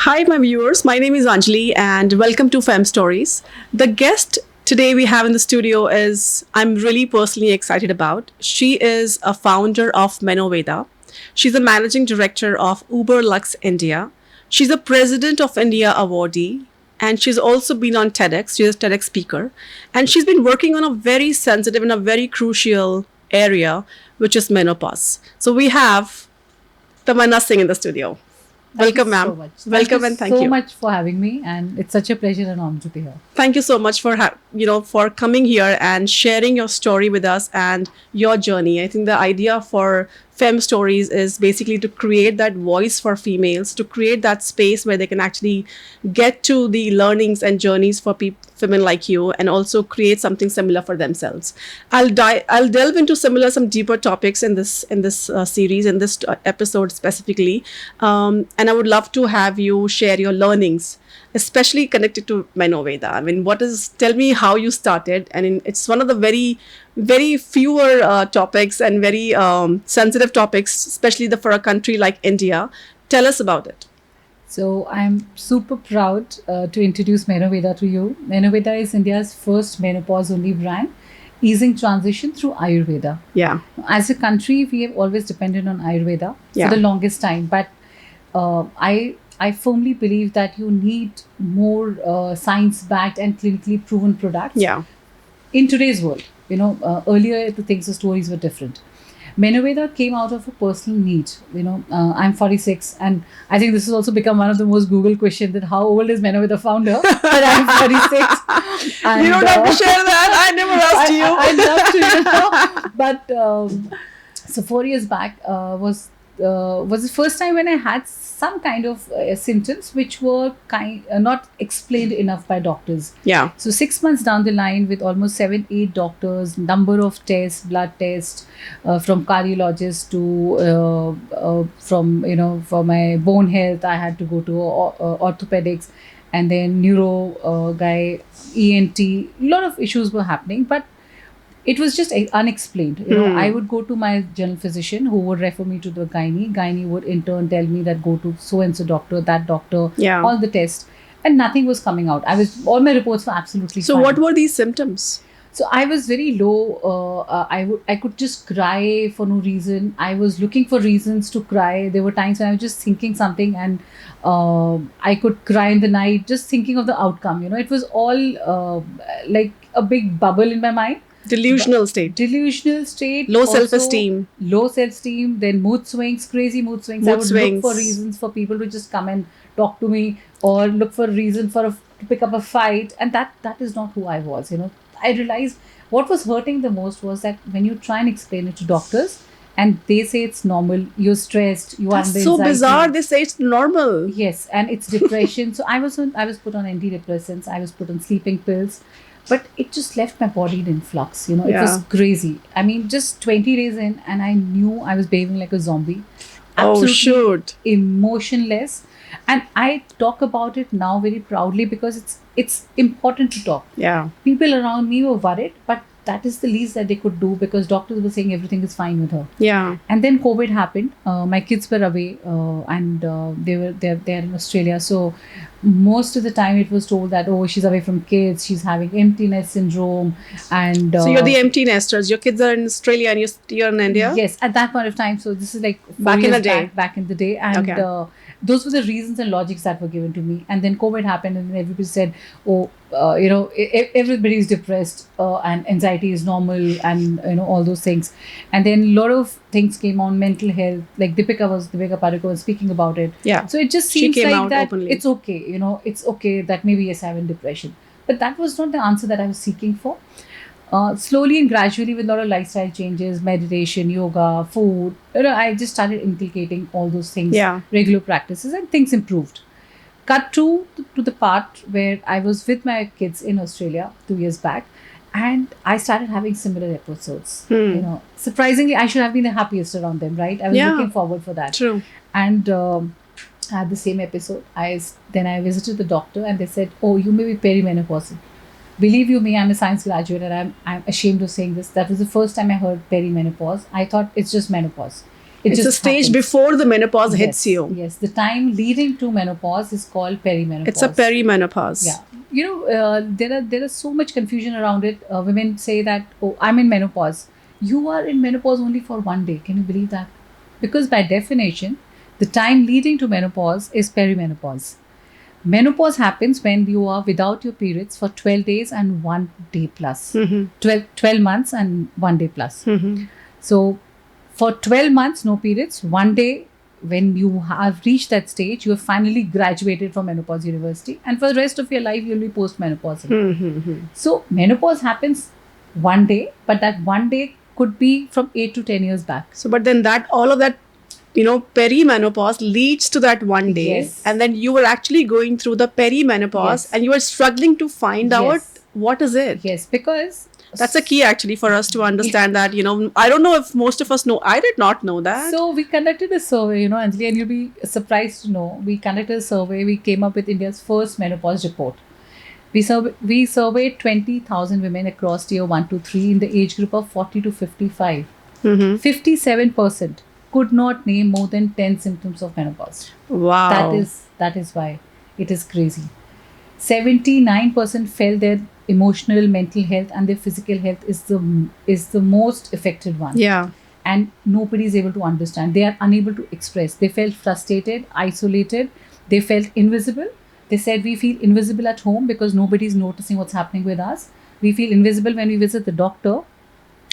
Hi, my viewers. My name is Anjali, and welcome to Fem Stories. The guest today we have in the studio is I'm really personally excited about. She is a founder of Menoveda. She's a managing director of Uber Lux India. She's a president of India awardee, and she's also been on TEDx. She's a TEDx speaker, and she's been working on a very sensitive and a very crucial area, which is menopause. So we have Tamanna Singh in the studio. Thank you Welcome, so ma'am. much. Welcome and thank so you. much for having me, and it's such a pleasure and honor to be here. Thank you so much for for coming here and sharing your story with us and your journey. I think the idea for Fem Stories is basically to create that voice for females, to create that space where they can actually get to the learnings and journeys for women like you, and also create something similar for themselves. I'll delve into some deeper topics in this series, in this episode specifically, and I would love to have you share your learnings, especially connected to Menoveda. I mean, tell me how you started. And it's one of the very fewer topics and very sensitive topics, especially for a country like India. Tell us about it. So I'm super proud to introduce Menoveda to you. Menoveda is India's first menopause-only brand, easing transition through Ayurveda. Yeah. As a country, we have always depended on Ayurveda Yeah. for the longest time, but I firmly believe that you need more science-backed and clinically proven products Yeah. in today's world. Earlier the stories were different. Menoveda came out of a personal need. I'm 46, and I think this has also become one of the most Google questions, that how old is Menoveda founder? But I'm 46. And, You don't have to share that. I never asked you. I'd love to, But so 4 years back was the first time when I had some kind of symptoms which were not explained enough by doctors. Yeah. So 6 months down the line, with almost 7-8 doctors, number of tests, blood tests, from cardiologist to for my bone health, I had to go to orthopedics, and then neuro guy, ENT. A lot of issues were happening, but it was just unexplained. I would go to my general physician, who would refer me to the gynae. Gynae would in turn tell me that go to so and so doctor, that doctor, Yeah. all the tests, and nothing was coming out. All my reports were absolutely So fine. what were these symptoms? So I was very low. I could just cry for no reason. I was looking for reasons to cry. There were times when I was just thinking something, and I could cry in the night just thinking of the outcome. It was all like a big bubble in my mind. Delusional state. Low self-esteem. Low self-esteem, then mood swings, crazy mood swings. I would swings. look for reasons for people to just come and talk to me, or look for a reason to pick up a fight, and that is not who I was. I realized what was hurting the most was that when you try and explain it to doctors, and they say it's normal, you're stressed, you are That's under so anxiety. bizarre. They say it's normal. Yes, and it's depression. So I was put on antidepressants, I was put on sleeping pills, but it just left my body in flux. It was Yeah. crazy. I mean, just 20 days in, and I knew I was behaving like a zombie. Oh, shoot. Emotionless. And I talk about it now very proudly because it's important to talk. Yeah. People around me were worried, but that is the least that they could do, because doctors were saying everything is fine with her. Yeah. And then COVID happened. My kids were away, and they're in Australia. So most of the time it was told that, oh, she's away from kids, she's having emptiness syndrome, and So you're the empty nesters. Your kids are in Australia and you're in India? yes, at that point of time. So this is like Back in the day. back in the day, and Okay. those were the reasons and logics that were given to me. And then COVID happened, and then everybody said, oh, everybody's depressed, and anxiety is normal, and all those things. And then a lot of things came on mental health, like Deepika Padukone was speaking about it. Yeah. So it just She seems came like out that openly. it's okay, it's okay that maybe yes, I'm in depression. But that was not the answer that I was seeking for. Slowly and gradually, with a lot of lifestyle changes, meditation, yoga, food, I just started inculcating all those things, Yeah. regular practices, and things improved. Cut to the part where I was with my kids in Australia 2 years back, and I started having similar episodes. Surprisingly, I should have been the happiest around them, right? I was Yeah. looking forward for that. True. And I had the same episode. Then I visited the doctor, and they said, "Oh, you may be perimenopausal." Believe you me, I'm a science graduate, and I'm ashamed of saying this. That was the first time I heard perimenopause. I thought it's just menopause. It It's a just stage happens. before the menopause hits Yes, you. yes. The time leading to menopause is called perimenopause. It's a perimenopause. Yeah, there are so much confusion around it. Women say that, oh, I'm in menopause. You are in menopause only for one day. Can you believe that? Because by definition, the time leading to menopause is perimenopause. Menopause happens when you are without your periods for 12 days and 1 day plus. 12 months and 1 day plus. So for 12 months, no periods, 1 day, when you have reached that stage, you have finally graduated from menopause university, and for the rest of your life, you'll be postmenopausal. So menopause happens 1 day, but that 1 day could be from 8 to 10 years back. So, but then all of that, perimenopause leads to that one day. Yes. And then you were actually going through the perimenopause Yes. and you were struggling to find out Yes. what is it. Yes, because That's a key actually for us to understand that, I don't know if most of us know. I did not know that. So we conducted a survey, Anjali, and you'll be surprised to know. We conducted a survey. We came up with India's first menopause report. We surveyed 20,000 women across tier 1 to 3 in the age group of 40 to 55. 57% could not name more than 10 symptoms of menopause. Wow. That is why it is crazy. 79% felt their emotional, mental health and their physical health is the most affected one. Yeah. And nobody is able to understand. They are unable to express. They felt frustrated, isolated. They felt invisible. They said, we feel invisible at home because nobody is noticing what's happening with us. We feel invisible when we visit the doctor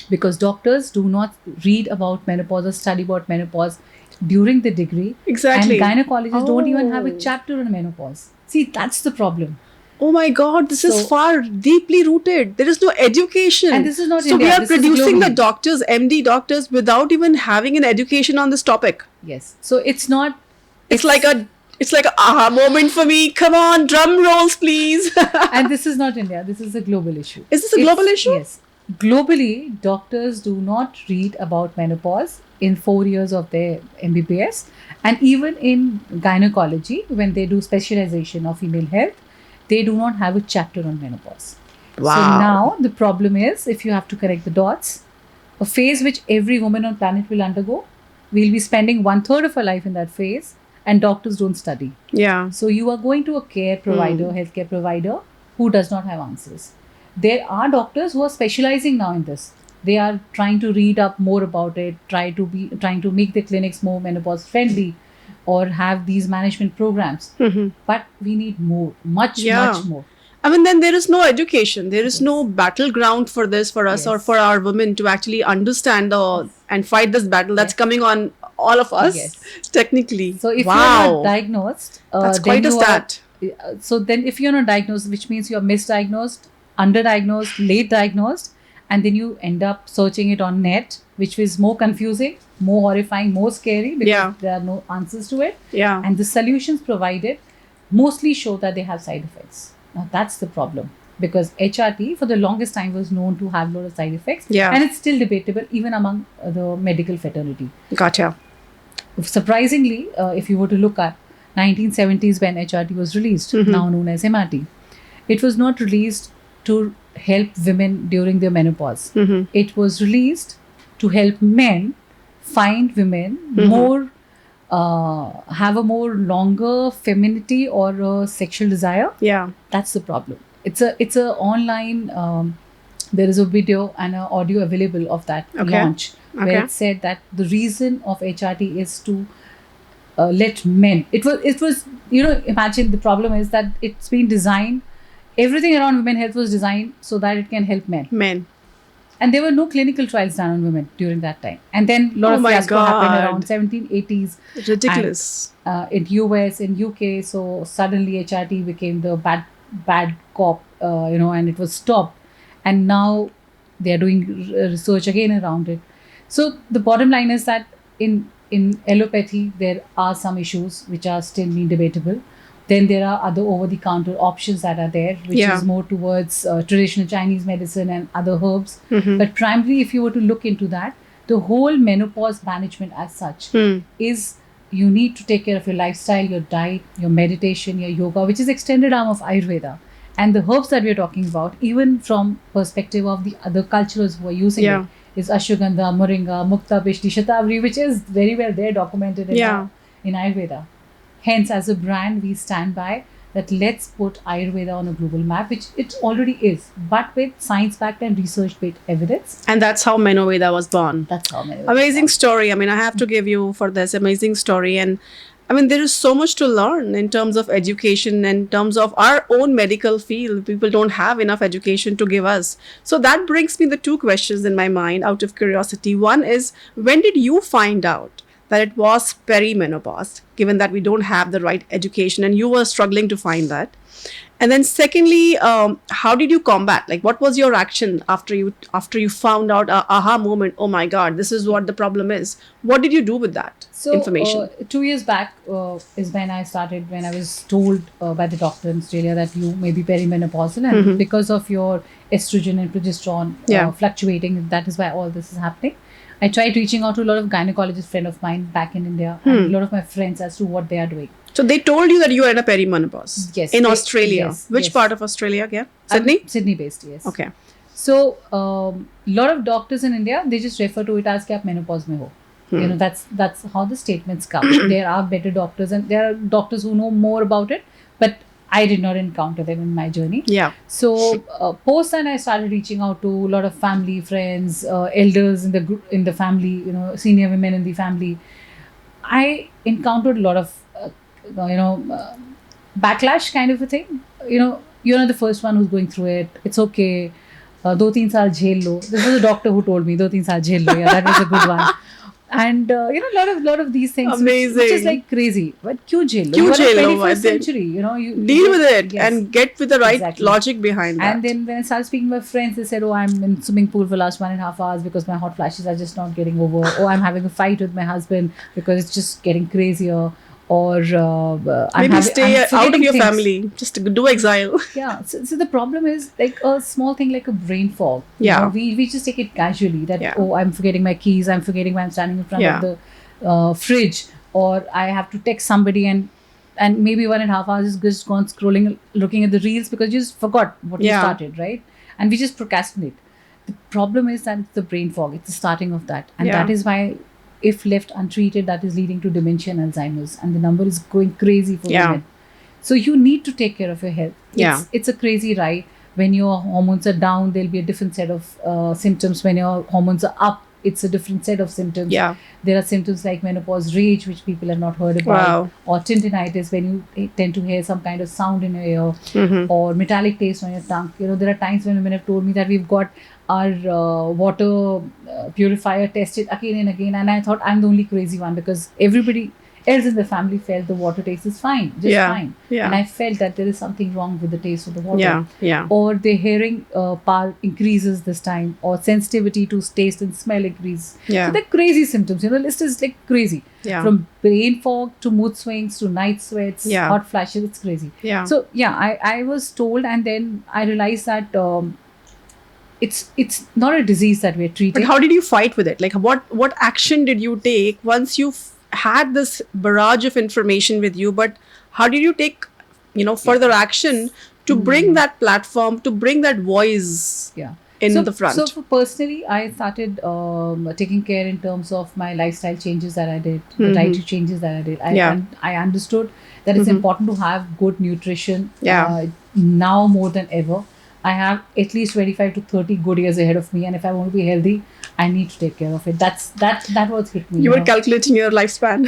because doctors do not read about menopause or study about menopause during the degree. Exactly. And gynecologists don't even have a Oh. chapter on menopause. See, that's the problem. Oh my God, this is So- far deeply rooted. There is no education. And this is not so India, we are this is producing the globally. doctors, MD doctors, without even having an education on this topic. Yes. So it's not. It's like a aha moment for me. Come on, drum rolls, please. And this is not India. This is a global issue. Is this a global issue? Yes. Globally, doctors do not read about menopause in 4 years of their MBBS, and even in gynecology, when they do specialization of female health, they do not have a chapter on menopause. Wow. So now the problem is, if you have to connect the dots, a phase which every woman on planet will undergo, we'll be spending 1/3 of our life in that phase, and doctors don't study. Yeah. So you are going to a care provider, healthcare provider, who does not have answers. There are doctors who are specializing now in this. They are trying to read up more about it, trying to make the clinics more menopause friendly, or have these management programs. But we need more, much more. I mean, then there is no education. There is no battleground for this, for us, or Yes. for our women to actually understand and fight this battle that's coming on all of us, Yes. technically. So if wow. you're not diagnosed, That's then quite a you are- stat. So then if you're not diagnosed, which means you're misdiagnosed, underdiagnosed, late diagnosed, and then you end up searching it on net, which is more confusing, more horrifying, more scary because Yeah. there are no answers to it. Yeah. And the solutions provided mostly show that they have side effects. Now that's the problem, because HRT for the longest time was known to have a lot of side effects. Yeah. And it's still debatable even among the medical fraternity. Gotcha. Surprisingly, if you were to look at 1970s when HRT was released, now known as MRT, it was not released to help women during their menopause. It was released to help men find women more, have a more longer femininity or sexual desire. Yeah. That's the problem. It's a online. There is a video and an audio available of that Okay. launch where Okay. it said that the reason of HRT is to let men. It was imagine the problem is that it's been designed. Everything around women health was designed so that it can help men. Men. And there were no clinical trials done on women during that time. And then a lot Oh of my fiasco happened God. around 1780s. Ridiculous. In US, in UK, so suddenly HRT became the bad cop, and it was stopped. And now they are doing research again around it. So the bottom line is that in allopathy there are some issues which are still being debatable. Then there are other over-the-counter options that are there, which Yeah. is more towards traditional Chinese medicine and other herbs. But primarily, if you were to look into that, the whole menopause management as such is you need to take care of your lifestyle, your diet, your meditation, your yoga, which is extended arm of Ayurveda. And the herbs that we're talking about, even from perspective of the other cultures who are using Yeah. it, is ashwagandha, moringa, mukta, pishti, shatavari, which is very well there documented in Ayurveda. Hence, as a brand, we stand by that let's put Ayurveda on a global map, which it already is, but with science-backed and research-based evidence. And that's how Menoveda was born. That's how many. Amazing story. I mean, I have to give you for this amazing story. And I mean, there is so much to learn in terms of education, in terms of our own medical field. People don't have enough education to give us. So that brings me the two questions in my mind out of curiosity. One is, when did you find out that it was perimenopause, given that we don't have the right education and you were struggling to find that? And then secondly, how did you combat? Like, what was your action after you found out aha moment? Oh my God, this is what the problem is. What did you do with that information? 2 years back is when I started, when I was told by the doctor in Australia that you may be perimenopausal, and because of your estrogen and progesterone fluctuating, that is why all this is happening. I tried reaching out to a lot of gynecologists, friend of mine back in India, and a lot of my friends as to what they are doing. So they told you that you are in a perimenopause. Yes. In Australia. Yes, Which yes. part of Australia again? Sydney? Sydney based, yes. Okay. So lot of doctors in India, they just refer to it as कि आप menopause में हो. You know, that's how the statements come. There are better doctors and there are doctors who know more about it, but I did not encounter them in my journey. Yeah. So post that, I started reaching out to a lot of family, friends, elders in the group, in the family, you know, senior women in the family. I encountered a lot of backlash kind of a thing. You know, you're not the first one who's going through it. It's okay. 2-3 saal jhel lo. This was a doctor who told me 2-3 saal jhel lo. Yeah, that was a good one. And lot of these things, amazing, which is like crazy. But kyun jhel lo? Kyun You are jhel lo? in the 21st century. You know, you deal with it yes, and get with the right exactly. logic behind that. And then when I started speaking to my friends, they said, "Oh, I'm in swimming pool for the last 1.5 hours because my hot flashes are just not getting over. Oh, I'm having a fight with my husband because it's just getting crazier. Or maybe stay out of your things. family. Just do exile. Yeah. So the problem is like a small thing like a brain fog. Yeah. You know, we just take it casually that, Yeah. oh, I'm forgetting my keys. I'm forgetting why I'm standing in front Yeah. of the fridge. Or I have to text somebody and maybe 1.5 hours is just gone scrolling, looking at the reels because you just forgot what you Yeah. started, right? And we just procrastinate. The problem is that it's the brain fog. It's the starting of that. And Yeah. that is why if left untreated, that is leading to dementia and Alzheimer's. And the number is going crazy for Yeah. women. So you need to take care of your health. Yeah. It's a crazy ride. When your hormones are down, there'll be a different set of symptoms. When your hormones are up, it's a different set of symptoms. Yeah. There are symptoms like menopause rage, which people have not heard about, Wow. or tinnitus, when you tend to hear some kind of sound in your ear, or metallic taste on your tongue. You know, there are times when women have told me that we've got our water purifier tested again and again, and I thought I'm the only crazy one because everybody else in the family felt the water taste is fine, just Yeah. fine. Yeah. And I felt that there is something wrong with the taste of the water. Yeah. Yeah. Or the hearing power increases this time, or sensitivity to taste and smell increases. Yeah. So they're crazy symptoms. You know, the list is like crazy. Yeah. From brain fog to mood swings to night sweats, Yeah. hot flashes, it's crazy. Yeah. So yeah, I was told, and then I realized that it's not a disease that we're treating. But how did you fight with it? Like, what action did you take once you had this barrage of information with you? But how did you take, further action to bring that platform, to bring that voice Yeah. in So- the front? So for personally, I started taking care in terms of my lifestyle changes that I did, the dietary changes that I did. Yeah. And I understood that it's important to have good nutrition. Yeah. Now more than ever, I have at least 25 to 30 good years ahead of me, and if I want to be healthy, I need to take care of it. That was hit me. you were know. calculating your lifespan.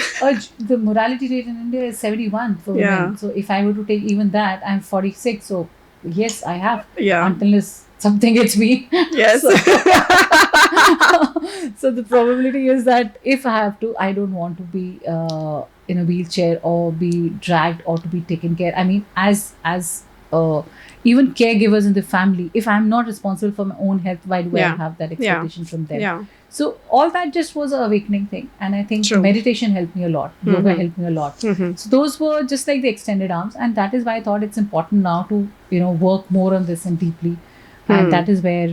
The mortality rate in India is 71 for Yeah. women. So if I were to take even that, I'm 46. So yes, I have. Yeah. Unless something hits me. Yes. So the probability is that if I have to, I don't want to be in a wheelchair or be dragged or to be taken care. I mean, as even caregivers in the family, if I'm not responsible for my own health, why do Yeah. I have that expectation from them? Yeah. So all that just was an awakening thing, and I think True. meditation helped me a lot. Yoga helped me a lot. So those were just like the extended arms, and that is why I thought it's important now to work more on this and deeply, and that is where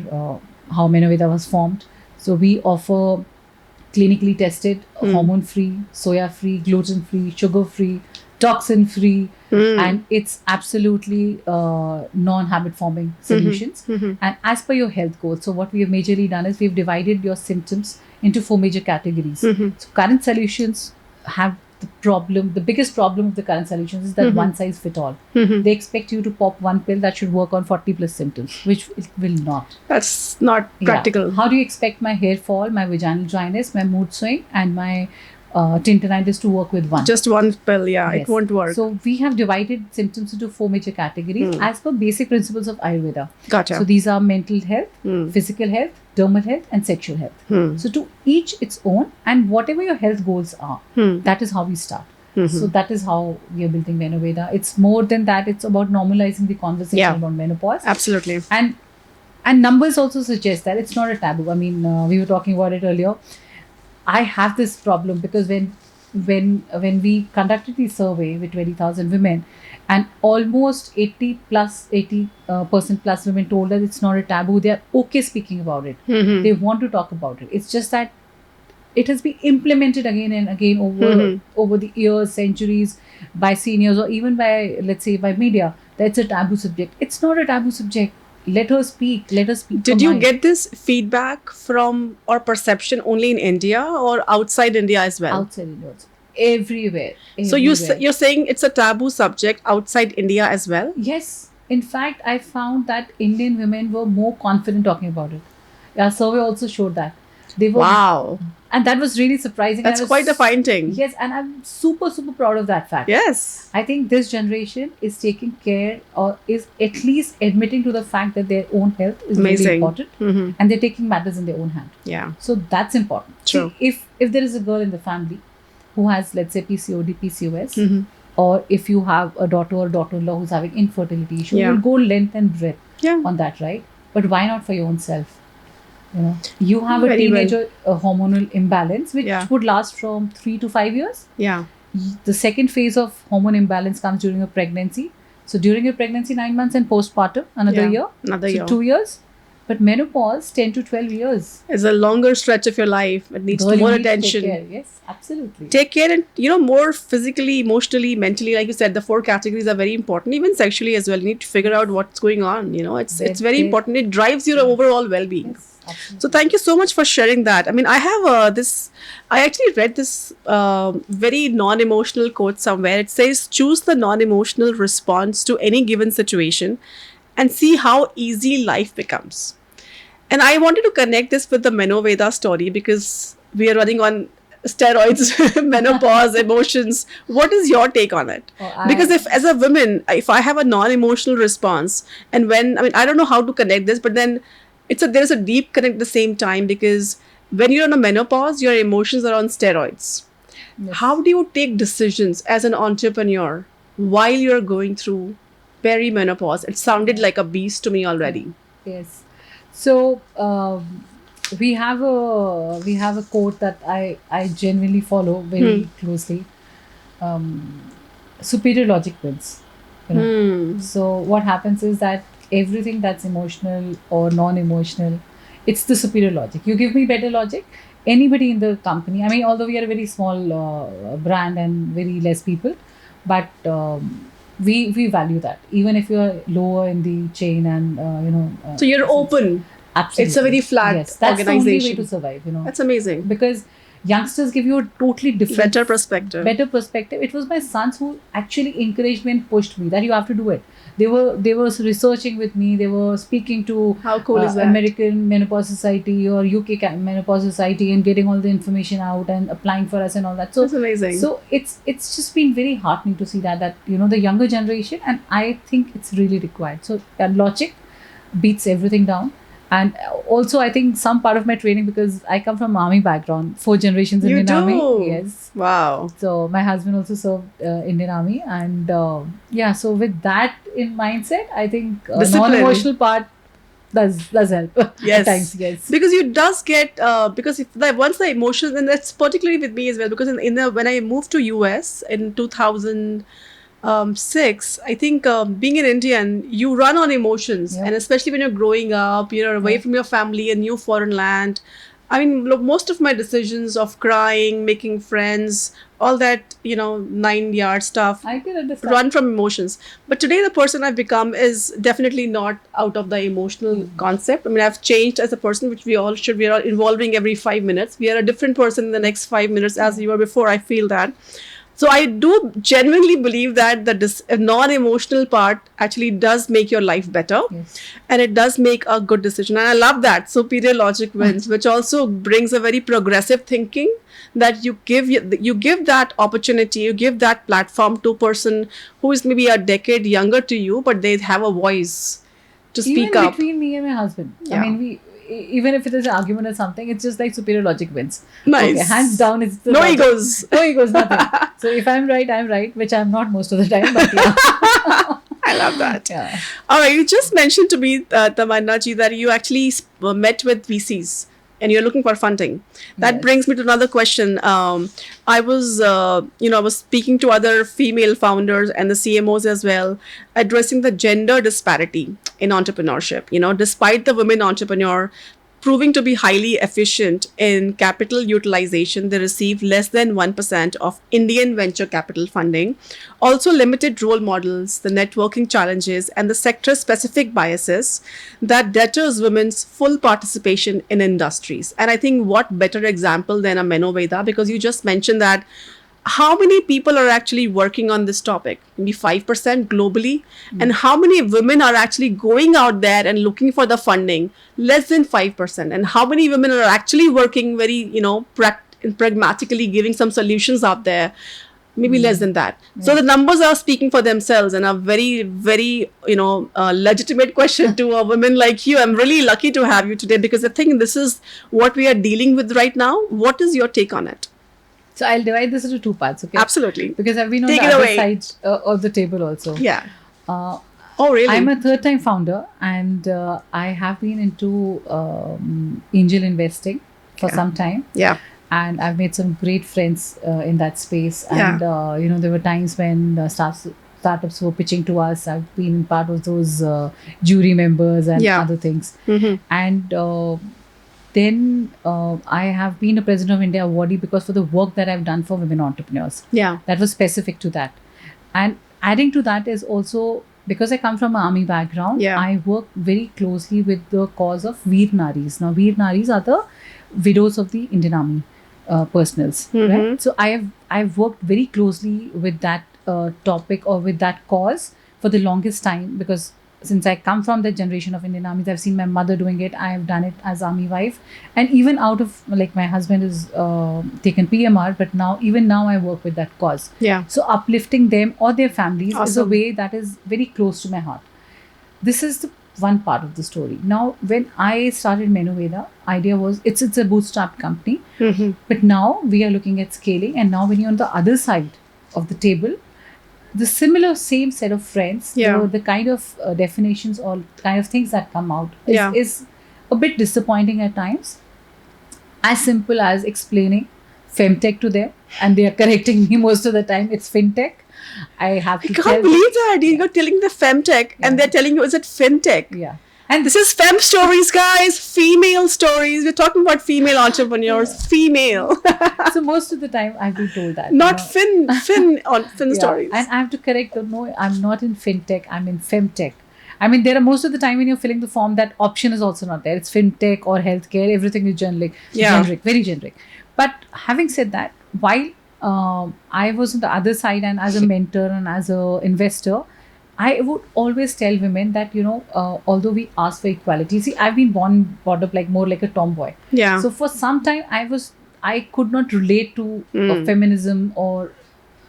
how Menoveda was formed. So we offer clinically tested, hormone-free, soya-free, gluten-free, sugar-free, toxin free, Hmm. and it's absolutely non-habit forming solutions. And as per your health goals, so what we have majorly done is we've divided your symptoms into 4 major categories. So current solutions have the biggest problem of the current solutions is that one size fit all. They expect you to pop one pill that should work on 40 plus symptoms, which it will not. That's not practical. Yeah. How do you expect my hair fall, my vaginal dryness, my mood swing, and my tintinitis to work with one? Just one pill, yeah, Yes. it won't work. So we have divided symptoms into 4 major categories as per basic principles of Ayurveda. Gotcha. So these are mental health, physical health, dermal health, and sexual health. So to each its own, and whatever your health goals are, that is how we start. So that is how we are building Menoveda. It's more than that. It's about normalizing the conversation Yeah. about menopause. Absolutely. And numbers also suggest that it's not a taboo. I mean, we were talking about it earlier. I have this problem because when we conducted the survey with 20,000 women, and almost 80% plus women told us it's not a taboo. They are okay speaking about it. They want to talk about it. It's just that it has been implemented again and again over the years, centuries, by seniors or even by, let's say, by media, that it's a taboo subject. It's not a taboo subject. Let her speak. Let her speak. Did her you mind. get this feedback from or perception only in India or outside India as well? outside India also? Everywhere. So you're saying it's a taboo subject outside India as well? Yes. In fact, I found that Indian women were more confident talking about it. Our survey also showed that. They were, Wow. and that was really surprising. That's I was- quite a finding. Yes, and I'm super, super proud of that fact. Yes. I think this generation is taking care, or is at least admitting to the fact that their own health is really Amazing. important, and they're taking matters in their own hand. Yeah. So that's important. True. See, if there is a girl in the family who has, let's say, PCOD, PCOS, or if you have a daughter or daughter-in-law who's having infertility issue, Yeah. you'll go length and breadth Yeah. on that, right? But why not for your own self? You have a Very well. teenager hormonal imbalance which Yeah. would last from 3 to 5 years. Yeah. The second phase of hormone imbalance comes during a pregnancy. So during your pregnancy, 9 months, and postpartum, another Yeah. year. Another So year. 2 years. But menopause, 10 to 12 years. It's a longer stretch of your life. It needs Girl, you more need to take attention. care. Yes, absolutely. Take care, and more physically, emotionally, mentally, like you said, the 4 categories are very important. Even sexually as well, you need to figure out what's going on. It's very important. It drives your overall well-being. Yes, absolutely. So thank you so much for sharing that. I mean, I have this. I actually read this very non-emotional quote somewhere. It says, "Choose the non-emotional response to any given situation, and see how easy life becomes." And I wanted to connect this with the Menoveda story because we are running on steroids, menopause, emotions. What is your take on it? Because if, as a woman, if I have a non-emotional response, and I don't know how to connect this, but then there's a deep connect at the same time, because when you're on a menopause, your emotions are on steroids. Yes. How do you take decisions as an entrepreneur while you're going through perimenopause? It sounded like a beast to me already. Yes. So we have a quote that I genuinely follow very closely. Superior logic wins. So what happens is that everything that's emotional or non-emotional, it's the superior logic. You give me better logic, anybody in the company. I mean, although we are a very small brand and very less people, but we value that. Even if you are lower in the chain, and So you're open. absolutely, It's a very flat yes, that's the only way organization. to survive. That's amazing. Because youngsters give you a totally different Better perspective. better perspective. It was my sons who actually encouraged me and pushed me that you have to do it. They were researching with me. They were speaking to How cool is that? American Menopause Society or UK Menopause Society and getting all the information out and applying for us and all that. So That's amazing. so it's just been very heartening to see that the younger generation, and I think it's really required. So logic beats everything down. And also, I think some part of my training, because I come from army background, 4 generations You Indian do? Army. Yes. Wow. So my husband also served Indian Army, and so with that in mindset, I think Discipline. non-emotional part does help. Yes. At times, yes. Because you does get because once the emotions, and that's particularly with me as well, because when I moved to US in 2006, I think being an Indian, you run on emotions, Yeah. and especially when you're growing up, you're away Yeah. from your family, a new foreign land. I mean, most of my decisions of crying, making friends, all that, 9 yard stuff, I can understand. run from emotions. But today, the person I've become is definitely not out of the emotional concept. I mean, I've changed as a person, which we all should. We are evolving every 5 minutes. We are a different person in the next 5 minutes as you were before. I feel that. So I do genuinely believe that the non-emotional part actually does make your life better, Yes. and it does make a good decision. And I love that superior logic wins, which also brings a very progressive thinking, that you give that opportunity, you give that platform to a person who is maybe a decade younger to you, but they have a voice to speak Even up. between me and my husband, Yeah. I mean, even if it is an argument or something, it's just like superior logic wins. Nice. Okay, hands down, it's the No logic. egos. No egos, nothing. So if I'm right, which I'm not most of the time, but yeah. I love that. Yeah. All right, you just mentioned to me, Tamanna ji, that you actually met with VCs and you're looking for funding. That Yes. brings me to another question. I was, I was speaking to other female founders and the CMOs as well, addressing the gender disparity in entrepreneurship. Despite the women entrepreneur proving to be highly efficient in capital utilization, they receive less than 1% of Indian venture capital funding. Also, limited role models, the networking challenges, and the sector specific biases that deters women's full participation in industries. And I think what better example than a Menoveda, because you just mentioned that how many people are actually working on this topic? Maybe 5% globally. And how many women are actually going out there and looking for the funding? Less than 5%. And how many women are actually working very, pragmatically giving some solutions out there? Maybe less than that. So the numbers are speaking for themselves, and a very, very, legitimate question to a woman like you. I'm really lucky to have you today, because I think this is what we are dealing with right now. What is your take on it? So I'll divide this into two parts, okay? Absolutely. Because I've been on Take the it other away. side of the table also. Yeah. Uh, Oh, really? I'm a third-time founder, and I have been into angel investing for some time. Yeah. And I've made some great friends in that space. Yeah. And there were times when startups were pitching to us. I've been part of those jury members and Yeah. other things. Mm-hmm. And then I have been a president of India awardee because for the work that I've done for women entrepreneurs. Yeah. That was specific to that. And adding to that is also because I come from an army background, Yeah. I work very closely with the cause of Veer Naris. Now, Veer Naris are the widows of the Indian Army personals, right? So I've worked very closely with that topic or with that cause for the longest time, because since I come from that generation of Indian armies, I've seen my mother doing it. I have done it as army wife, and even out of like my husband is taken PMR, but even now I work with that cause. Yeah. So uplifting them or their families is a Awesome. way that is very close to my heart. This is the one part of the story. Now, when I started Menoveda, idea was it's a bootstrap company, Mm-hmm. but now we are looking at scaling. And now when you're on the other side of the table, the similar same set of friends, Yeah. the kind of definitions or kind of things that come out Yeah. is a bit disappointing at times. As simple as explaining femtech to them, and they are correcting me most of the time. It's fintech. I have I to can't tell believe that. You're telling the femtech Yeah. and they're telling you, is it fintech? Yeah. And This is fem stories, guys. Female stories. We're talking about female entrepreneurs. Female. so most of the time I've been told that. Not you know. fin Yeah. stories. And I have to correct them. No, I'm not in fintech. I'm in femtech. I mean, there are most of the time when you're filling the form, that option is also not there. It's fintech or healthcare. Everything is Yeah. generic, very generic. But having said that, while I was on the other side and as a mentor and as a investor, I would always tell women that, although we ask for equality, see, I've been brought up like more like a tomboy. Yeah. So for some time, I could not relate to Mm. feminism, or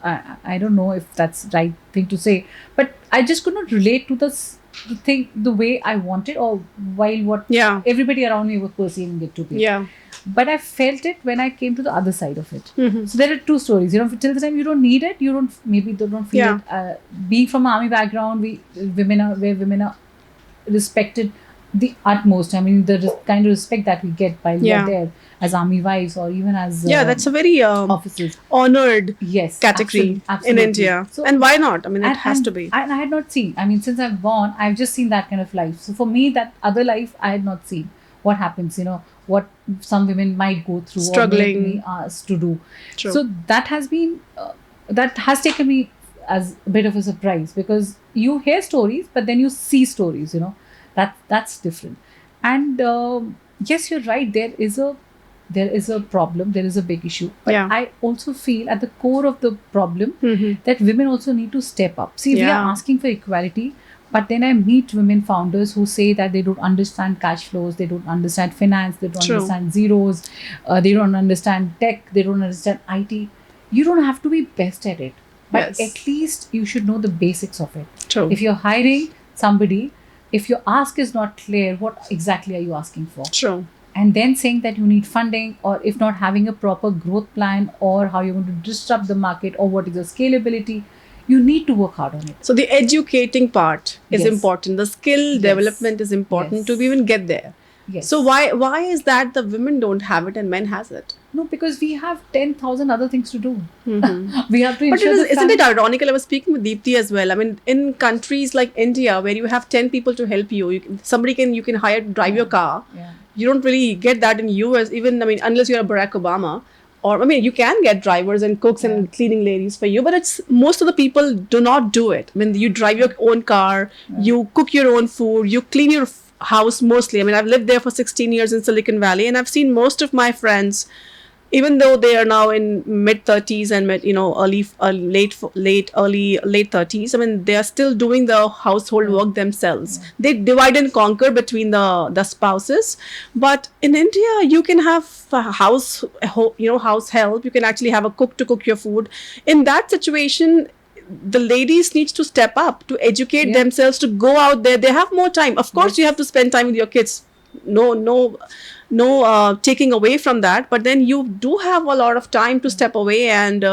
I don't know if that's the right thing to say, but I just could not relate to the way I wanted, or while what Yeah. everybody around me was perceiving it to be. Yeah. But I felt it when I came to the other side of it. Mhm. So there are two stories. Till the time you don't need it, you don't feel Yeah. it. Being from an army background, women are respected the utmost. I mean, the kind of respect that we get while we Yeah. are there as army wives or even as Yeah, that's a very officers. honored Yes, category absolutely. in India. So, And why not? I mean, it has and- to be. And I had not seen. I mean, since I've born, I've just seen that kind of life. So for me, that other life I had not seen. what happens, what some women might go through or Struggling. may be asked to do. True. So that has been that has taken me as a bit of a surprise, because you hear stories but then you see stories, that's different. And yes, you're right, there is a problem, there is a big issue, but Yeah. I also feel at the core of the problem Mhm. that women also need to step up. See, we Yeah. are asking for equality, but then I meet women founders who say that they don't understand cash flows, they don't understand finance, they don't True. understand zeros, they don't understand tech, they don't understand IT. You don't have to be best at it, but Yes. at least you should know the basics of it. True. If you're hiring somebody, if your ask is not clear, what exactly are you asking for? True. And then saying that you need funding, or if not having a proper growth plan, or how you're going to disrupt the market, or what is the scalability, you need to work hard on it. So the educating part is Yes. important. The skill Yes. development is important Yes. to even get there. Yes. So why is that the women don't have it and men has it? No, because we have 10,000 other things to do. Mhm. We have to But ensure isn't it ironical? I was speaking with Deepthi as well. I mean, in countries like India, where you have 10 people to help you, you can hire to drive your car. Yeah. You don't really get that in US. Even, I mean, unless you're a Barack Obama, or I mean, you can get drivers and cooks and Yeah. cleaning ladies for you, but it's most of the people do not do it. I mean, you drive your own car, you cook your own food, you clean your house mostly. I mean, I've lived there for 16 years in Silicon Valley, and I've seen most of my friends, even though they are now in mid 30s and late 30s, I mean, they are still doing the household work themselves. They divide and conquer between the spouses. But in India, you can have a house help. You can actually have a cook to cook your food. In that situation, the ladies needs to step up to educate Yeah. themselves, to go out there. They have more time. Of course, you have to spend time with your kids. No taking away from that, but then you do have a lot of time to step away and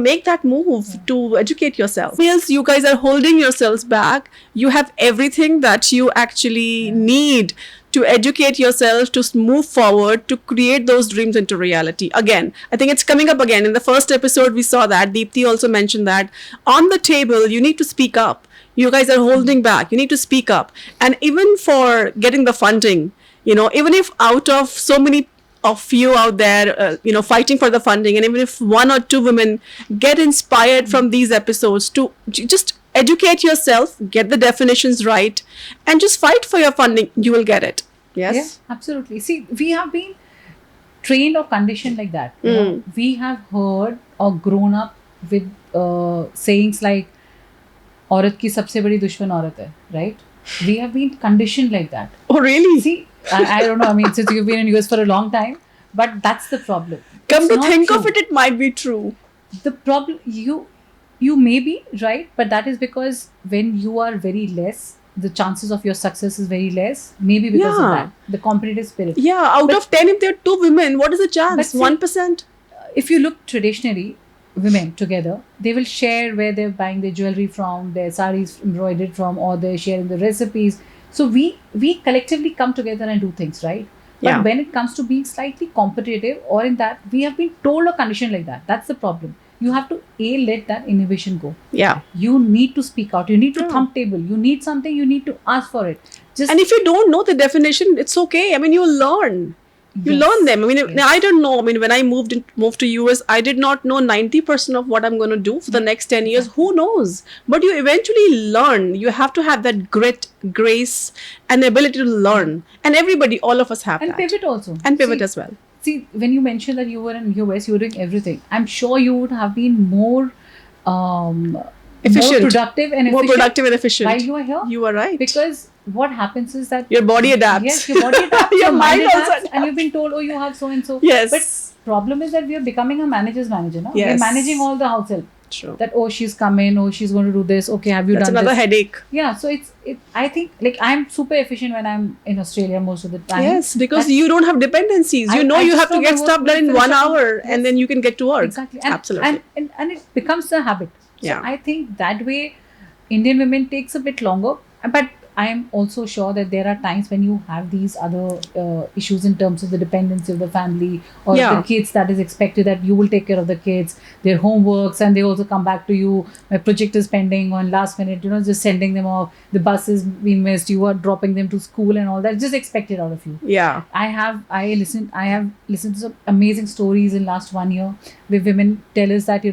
make that move to educate yourself. Yes, you guys are holding yourselves back. You have everything that you actually need to educate yourself, to move forward, to create those dreams into reality. Again, I think it's coming up again. In the first episode, we saw that. Deepthi also mentioned that on the table, you need to speak up. You guys are holding back. You need to speak up. And even for getting the funding, even if out of so many of you out there, fighting for the funding, and even if one or two women get inspired from these episodes to just educate yourself, get the definitions right, and just fight for your funding, you will get it. Yes? Yeah, absolutely. See, we have been trained or conditioned like that. We have heard or grown up with sayings like, औरत की सबसे बड़ी दुश्मन औरत है, right? We have been conditioned like that. Oh, really? See, I don't know. I mean, since you've been in US for a long time, but that's the problem. Come It's to not think true. of it, it might be true. The problem, you may be right, but that is because when you are very less, the chances of your success is very less. Maybe because of Yeah. that, the competitive spirit. Yeah, out of 10, if there are 2 women, what is the chance? But see- 1%? If you look traditionally, women together, they will share where they're buying their jewelry from, their saris embroidered from, or they're sharing the recipes. So we collectively come together and do things, right? But Yeah. when it comes to being slightly competitive, or in that, we have been told or conditioned like that. That's the problem. You have to let that innovation go. Yeah. You need to speak out. You need to Yeah. thump table. You need something. You need to ask for it. Just And if you don't know the definition, it's okay. I mean, you will learn. You Yes. learn them. I mean, Yes. I don't know. I mean, when I moved to US, I did not know 90% of what I'm going to do for the next 10 years. Who knows? But you eventually learn. You have to have that grit, grace, and ability to learn. And everybody, all of us have and that. pivot also. And pivot See, as well. See, when you mentioned that you were in US, you were doing everything. I'm sure you would have been more Efficient. more productive and More efficient productive and efficient. while you are here. You are right. Because what happens is that Your body adapts. Yes, your body adapts. Your mind also adapts, and you've been told, oh, you have so and so. Yes. But problem is that we are becoming a manager's manager now. Yes. We're managing all the house help. True. That she's come in, she's going to do this. Okay, have you That's done another this? headache. Yeah, so I think like I'm super efficient when I'm in Australia most of the time. Yes, because That's- you don't have dependencies. You know I you have just to know get my stuff work done in will finish 1 up. hour, Yes. and then you can get to work. Exactly. Absolutely. And it becomes a habit. So Yeah. I think that way Indian women takes a bit longer. But I'm also sure that there are times when you have these other issues in terms of the dependency of the family or Yeah. the kids, that is expected that you will take care of the kids, their homeworks, and they also come back to you. My project is pending on last minute, just sending them off. The bus is being missed. You are dropping them to school and all that. Just expected out of you. Yeah. I have listened to some amazing stories in last 1 year where women tell us that,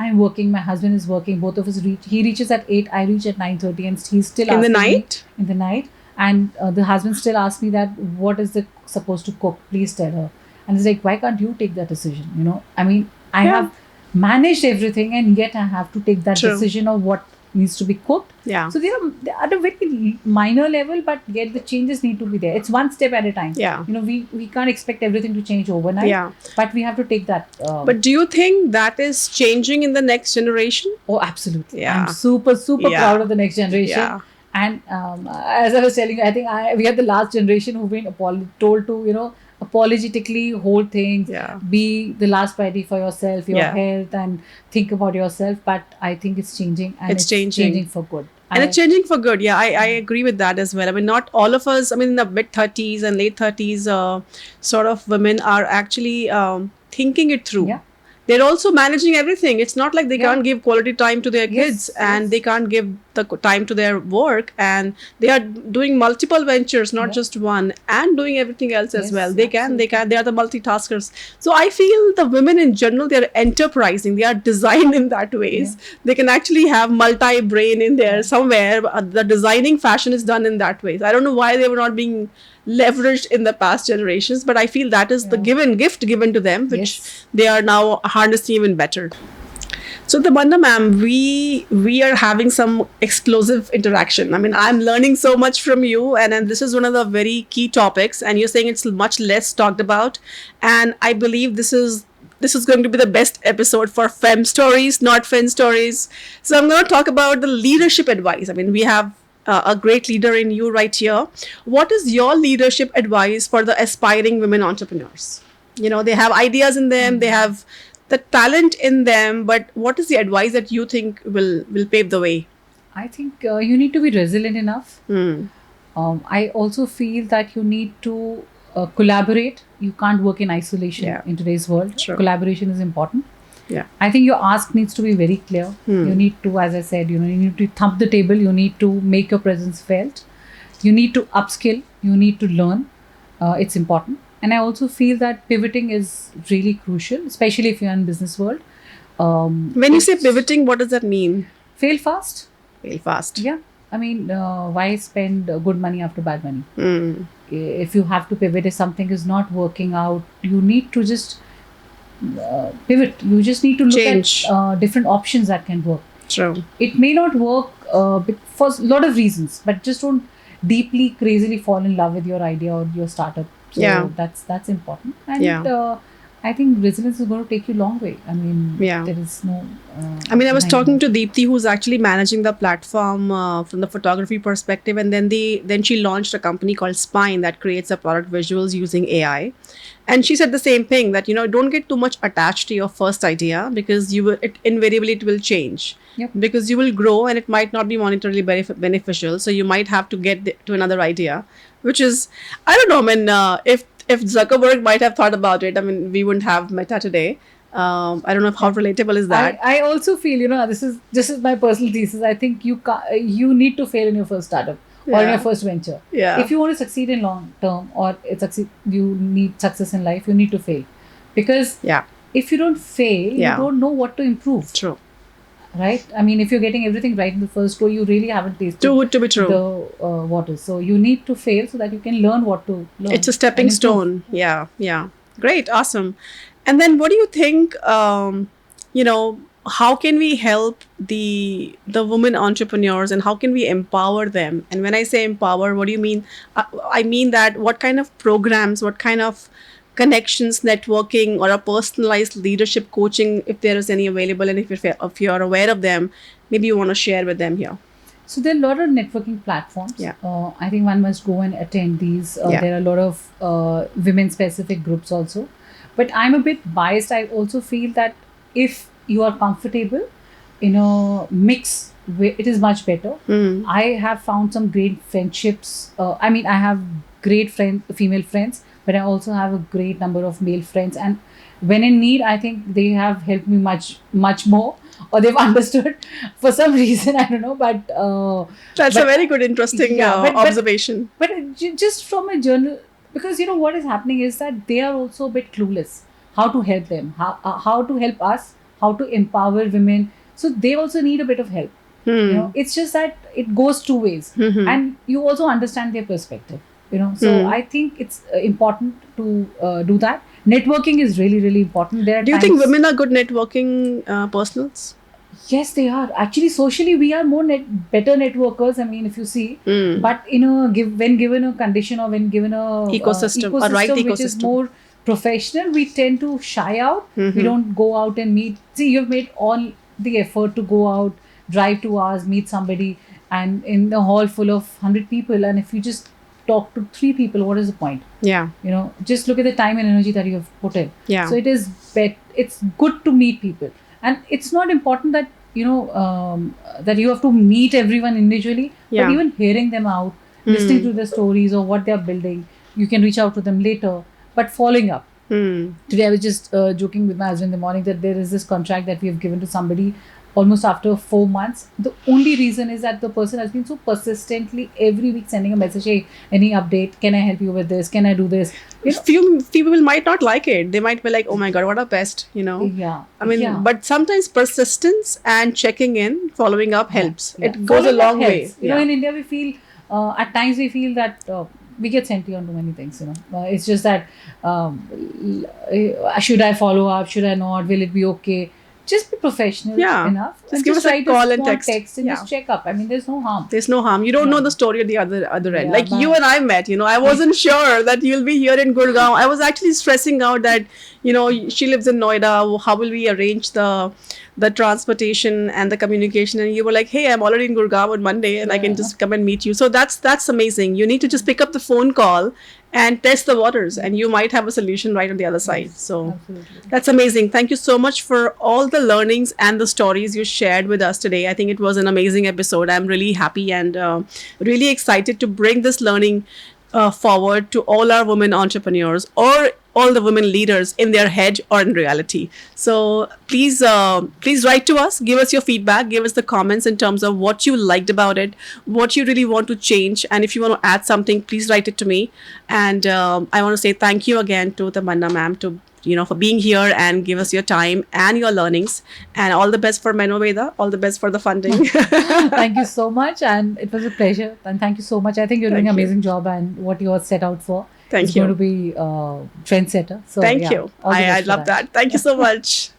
I'm working, my husband is working, both of us he reaches at 8, I reach at 9:30, and he's still In the asking me night? in the night. And the husband still asks me that, what is the supposed to cook? Please tell her. And it's like, why can't you take that decision? I mean, I Yeah. have managed everything, and yet I have to take that True. decision of what needs to be cooked. Yeah. So they are at a very minor level, but yet the changes need to be there. It's one step at a time. Yeah. We can't expect everything to change overnight. Yeah. But we have to take that. But do you think that is changing in the next generation? Oh, absolutely. Yeah. I'm super Yeah. proud of the next generation. Yeah. And as I was telling you, I think we are the last generation who've been told to, apologetically hold things, Yeah. be the last priority for yourself, your Yeah. health, and think about yourself. But I think it's changing, and It's changing. for good. And it's changing for good. Yeah, I agree with that as well. I mean, not all of us, I mean, in the mid 30s and late 30s, sort of women are actually thinking it through. Yeah. They're also managing everything. It's not like they Yeah. can't give quality time to their Yes, kids and yes. they can't give the time to their work. And they are doing multiple ventures, not Yeah. just one, and doing everything else as Yes, well. They absolutely. they are the multitaskers. So I feel the women in general, they're enterprising. They are designed in that ways. They can actually have multi-brain in there somewhere. The designing fashion is done in that way. So I don't know why they were not being leveraged in the past generations, but I feel that is the gift given to them, which Yes. they are now harnessing even better. So Tamanna ma'am, we are having some explosive interaction. I mean, I'm learning so much from you, and this is one of the very key topics, and you're saying it's much less talked about, and I believe this is going to be the best episode for fem stories, not fen stories. So I'm going to talk about the leadership advice. I mean, we have a great leader in you right here. What is your leadership advice for the aspiring women entrepreneurs? They have ideas in them, they have the talent in them, but what is the advice that you think will pave the way? I think you need to be resilient enough. Hmm. I also feel that you need to collaborate. You can't work in isolation in today's world. True. Collaboration is important. Yeah. I think your ask needs to be very clear. You need to, as I said, you need to thump the table. You need to make your presence felt. You need to upskill. You need to learn. It's important. And I also feel that pivoting is really crucial, especially if you're in business world. When you say pivoting, what does that mean? Fail fast. Fail fast. Yeah. I mean, why spend good money after bad money? Hmm. If you have to pivot, if something is not working out, you need to just pivot. You just need to look Change. at different options that can work. True. It may not work for a lot of reasons, but just don't deeply, crazily fall in love with your idea or your startup. So Yeah. that's important. And Yeah. I think resilience is going to take you a long way. I mean, Yeah. there is no. I mean, I was denying talking that. to Deepthi, who's actually managing the platform from the photography perspective, and then she launched a company called Spine that creates the product visuals using AI. And she said the same thing, that don't get too much attached to your first idea, because invariably it will change. Yep. Because you will grow and it might not be monetarily beneficial. So you might have to get to another idea, which is, I don't know. I mean, if Zuckerberg might have thought about it, I mean, we wouldn't have Meta today. I don't know how relatable is that. I also feel, this is my personal thesis. I think you need to fail in your first startup or in Yeah. your first venture. Yeah. If you want to succeed in long term or you need success in life, you need to fail. Because Yeah. if you don't fail, Yeah. you don't know what to improve. True. Right? I mean, if you're getting everything right in the first go, you really haven't tasted Too good to be true. the waters. So you need to fail so that you can learn what to learn. It's a stepping and improve. stone. Yeah. Yeah. Great. Awesome. And then what do you think, how can we help the women entrepreneurs, and how can we empower them? And when I say empower, what do you mean? I mean that what kind of programs, what kind of connections, networking, or a personalized leadership coaching, if there is any available, and if you're aware of them, maybe you want to share with them here. So there are a lot of networking platforms. Yeah. I think one must go and attend these. Yeah. There are a lot of women-specific groups also. But I'm a bit biased. I also feel that if you are comfortable in a mix it is much better. Hmm. I have found some great friendships. I mean, I have great female friends, but I also have a great number of male friends. And when in need, I think they have helped me much more, or they've understood for some reason. I don't know, That's a but very good, interesting yeah, observation. but just from a journal, because what is happening is that they are also a bit clueless how to help them, how to help us, how to empower women. So they also need a bit of help. Hmm. It's just that it goes two ways, Hmm. and you also understand their perspective. So Hmm. I think it's important to do that. Networking is really, really important. There are Do you think times. women are good networking personals? Yes, they are. Actually, socially, we are more better networkers. I mean, if you see, Hmm. but when given a condition, or when given a Ecosystem, a right ecosystem which is ecosystem. more professional, we tend to shy out. We Mhm. don't go out and meet. See, you've made all the effort to go out, drive 2 hours, meet somebody, and in a hall full of 100 people, and if you just talk to 3 people, what is the point? Yeah. Just look at the time and energy that you have put in. Yeah. So it's good to meet people, and it's not important that that you have to meet everyone individually, Yeah. but even hearing them out, listening to their stories or what they're building, you can reach out to them later. But following up, Hmm. today I was just joking with my husband in the morning that there is this contract that we have given to somebody almost after 4 months. The only reason is that the person has been so persistently every week sending a message, hey, any update, can I help you with this, can I do this? Few people might not like it. They might be like, "Oh my God, what a pest," Yeah, I mean, yeah. but sometimes persistence and checking in, following up helps. Yeah. It goes a Following up long way. helps. In India, we feel at times we feel that we get sent on to many things. It's just that should I follow up? Should I not? Will it be okay? Just be professional Yeah. enough. Just And give us a write call and small text. and Yeah. just check up. I mean, there's no harm. There's no harm. You don't know Yeah. the story at the other end. Yeah, Like you but- and I met. I wasn't sure that you'll be here in Gurgaon. I was actually stressing out that she lives in Noida. How will we arrange the transportation and the communication? And you were like, "Hey, I'm already in Gurgaon on Monday, and I can Yeah. just come and meet you." So that's amazing. You need to just pick up the phone call and test the waters, and you might have a solution right on the other side. So Absolutely. that's amazing. Thank you so much for all the learnings and the stories you shared with us today. I think it was an amazing episode. I'm really happy and really excited to bring this learning forward to all our women entrepreneurs or all the women leaders in their head or in reality. So please write to us, give us your feedback, give us the comments in terms of what you liked about it, what you really want to change, and if you want to add something, please write it to me. And I want to say thank you again to Tamanna ma'am for being here and give us your time and your learnings, and all the best for Menoveda, all the best for the funding. Thank you so much, and it was a pleasure. And thank you so much. I think you're doing Thank an you. amazing job, and what you are set out for Thank is you. going to be trendsetter. So Thank yeah, you. all the I best for love that. Thank you so much.